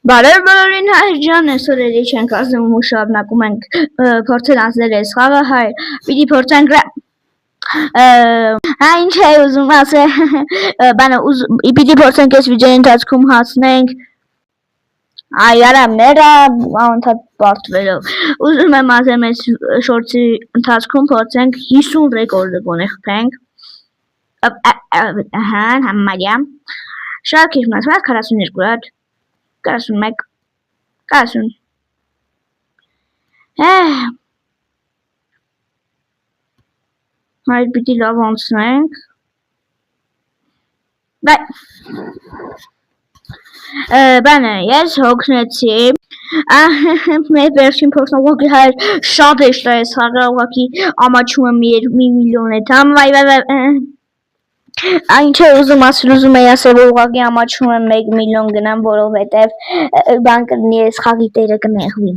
Բարև բոլորին հայր ջան, այսօր էլի չենք ազնվում ու շարունակում ենք փորձել անցնել այս խաղը, հայ, պիտի փորձենք ինչ է ուզում ասել, բանը պիտի փորձենք այս վիդեոյի ընթացքում հասնենք արա մերը անընդհատ պարտվելով, ուզում եմ ասեմ այս շորտի ընթացքում փորձենք 50 ռեկորդը գոնե խփենք, համարյա, շատ քիչ մնացած 42 հատ 41 40 Հայր պիտի լավ անցնենք բանը ես հոգնեցի մեր վերջին փորձն ուղղակի հայր շատ էշտ է այս խաղը ուղղակի ամաչում եմ մի միլիոն է թամ Ինչ է ուզում ասել, ուզում էի ասել, որ ուղղակի ամաչում եմ 1 միլիոն գնամ, որովհետև բան կլինի այս խաղի տերը կնեղվի